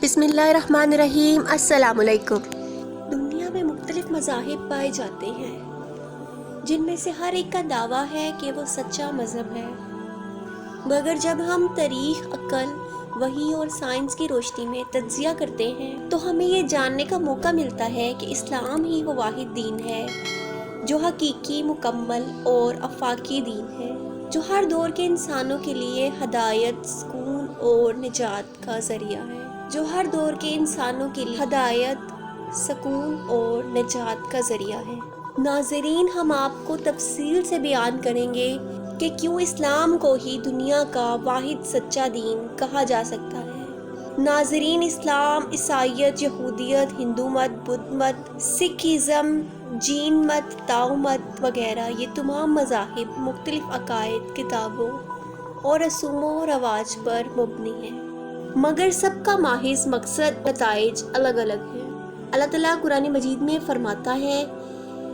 بسم اللہ الرحمن الرحیم۔ السلام علیکم۔ دنیا میں مختلف مذاہب پائے جاتے ہیں جن میں سے ہر ایک کا دعویٰ ہے کہ وہ سچا مذہب ہے، مگر جب ہم تاریخ، عقل، وحی اور سائنس کی روشنی میں تجزیہ کرتے ہیں تو ہمیں یہ جاننے کا موقع ملتا ہے کہ اسلام ہی وہ واحد دین ہے جو حقیقی، مکمل اور آفاقی دین ہے، جو ہر دور کے انسانوں کے لیے ہدایت، سکون اور نجات کا ذریعہ ہے، جو ہر دور کے انسانوں کے لیے ہدایت، سکون اور نجات کا ذریعہ ہے۔ ناظرین، ہم آپ کو تفصیل سے بیان کریں گے کہ کیوں اسلام کو ہی دنیا کا واحد سچا دین کہا جا سکتا ہے۔ ناظرین، اسلام، عیسائیت، یہودیت، ہندو مت، بدھ مت، سکھ ازم، جین مت، تاؤ مت وغیرہ، یہ تمام مذاہب مختلف عقائد، کتابوں اور رسوموں و رواج پر مبنی ہیں، مگر سب کا محض مقصد، نتائج الگ الگ ہیں۔ اللہ تعالیٰ قرآن مجید میں فرماتا ہے،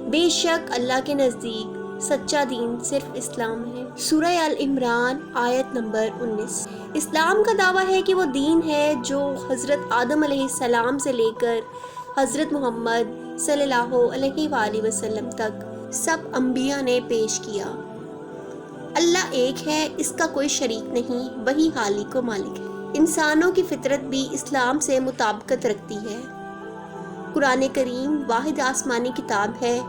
بے شک اللہ کے نزدیک سچا دین صرف اسلام ہے۔ سورہ آل عمران آیت نمبر 19۔ اسلام کا دعویٰ ہے کہ وہ دین ہے جو حضرت آدم علیہ السلام سے لے کر حضرت محمد صلی اللہ علیہ وآلہ وسلم تک سب انبیاء نے پیش کیا۔ اللہ ایک ہے، اس کا کوئی شریک نہیں، وہی خالق و مالک ہے۔ انسانوں کی فطرت بھی اسلام سے مطابقت رکھتی ہے۔ قرآن کریم واحد آسمانی کتاب ہے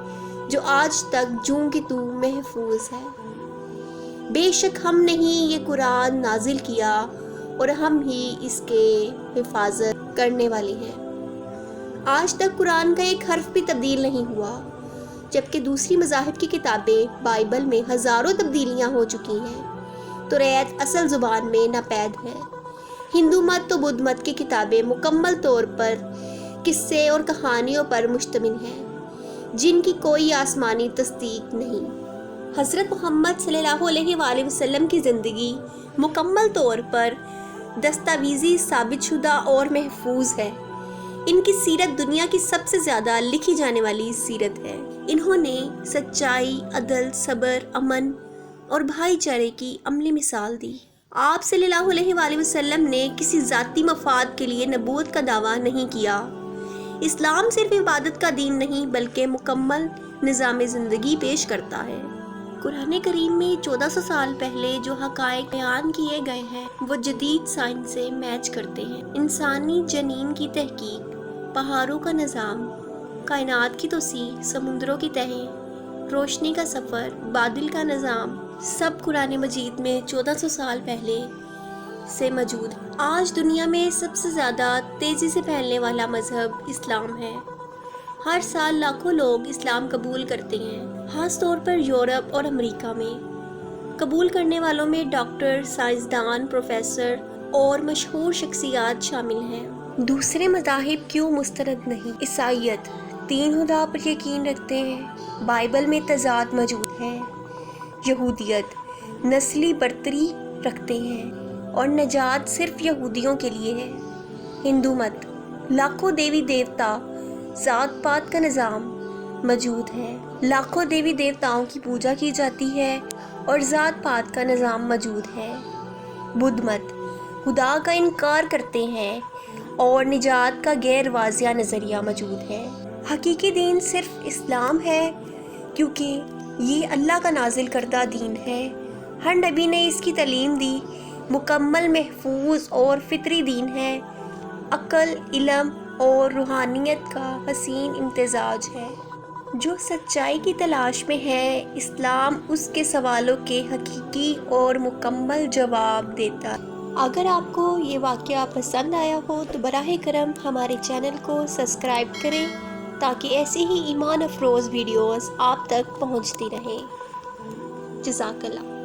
جو آج تک جوں کی توں محفوظ ہے۔ بے شک ہم نے ہی یہ قرآن نازل کیا اور ہم ہی اس کے حفاظت کرنے والے ہیں۔ آج تک قرآن کا ایک حرف بھی تبدیل نہیں ہوا، جبکہ دوسری مذاہب کی کتابیں بائبل میں ہزاروں تبدیلیاں ہو چکی ہیں۔ توریت اصل زبان میں ناپید ہے۔ ہندو مت و بدھ مت کی کتابیں مکمل طور پر قصے اور کہانیوں پر مشتمل ہیں جن کی کوئی آسمانی تصدیق نہیں۔ حضرت محمد صلی اللہ علیہ وآلہ وسلم کی زندگی مکمل طور پر دستاویزی، ثابت شدہ اور محفوظ ہے۔ ان کی سیرت دنیا کی سب سے زیادہ لکھی جانے والی سیرت ہے۔ انہوں نے سچائی، عدل، صبر، امن اور بھائی چارے کی عملی مثال دی۔ آپ صلی اللہ علیہ وآلہ وسلم نے کسی ذاتی مفاد کے لیے نبوت کا دعویٰ نہیں کیا۔ اسلام صرف عبادت کا دین نہیں بلکہ مکمل نظام زندگی پیش کرتا ہے۔ قرآن کریم میں 1400 سال پہلے جو حقائق بیان کیے گئے ہیں وہ جدید سائنس سے میچ کرتے ہیں۔ انسانی جنین کی تحقیق، پہاڑوں کا نظام، کائنات کی توسیع، سمندروں کی تہیں، روشنی کا سفر، بادل کا نظام، سب قرآن مجید میں 1400 سال پہلے سے موجود ہے۔ آج دنیا میں سب سے زیادہ تیزی سے پھیلنے والا مذہب اسلام ہے۔ ہر سال لاکھوں لوگ اسلام قبول کرتے ہیں، خاص طور پر یورپ اور امریکہ میں۔ قبول کرنے والوں میں ڈاکٹر، سائنسدان، پروفیسر اور مشہور شخصیات شامل ہیں۔ دوسرے مذاہب کیوں مسترد نہیں؟ عیسائیت تین خدا پر یقین رکھتے ہیں، بائبل میں تضاد موجود ہے۔ یہودیت نسلی برتری رکھتے ہیں اور نجات صرف یہودیوں کے لیے ہے۔ ہندو مت لاکھوں دیوی دیوتا، ذات پات کا نظام موجود ہے، لاکھوں دیوی دیوتاؤں کی پوجا کی جاتی ہے اور ذات پات کا نظام موجود ہے۔ بدھ مت خدا کا انکار کرتے ہیں اور نجات کا غیر واضح نظریہ موجود ہے۔ حقیقی دین صرف اسلام ہے کیونکہ یہ اللہ کا نازل کردہ دین ہے۔ ہر نبی نے اس کی تعلیم دی، مکمل، محفوظ اور فطری دین ہے۔ عقل، علم اور روحانیت کا حسین امتزاج ہے۔ جو سچائی کی تلاش میں ہے، اسلام اس کے سوالوں کے حقیقی اور مکمل جواب دیتا ہے۔ اگر آپ کو یہ واقعہ پسند آیا ہو تو براہ کرم ہمارے چینل کو سبسکرائب کریں تاکہ ایسی ہی ایمان افروز ویڈیوز آپ تک پہنچتی رہیں۔ جزاک اللہ۔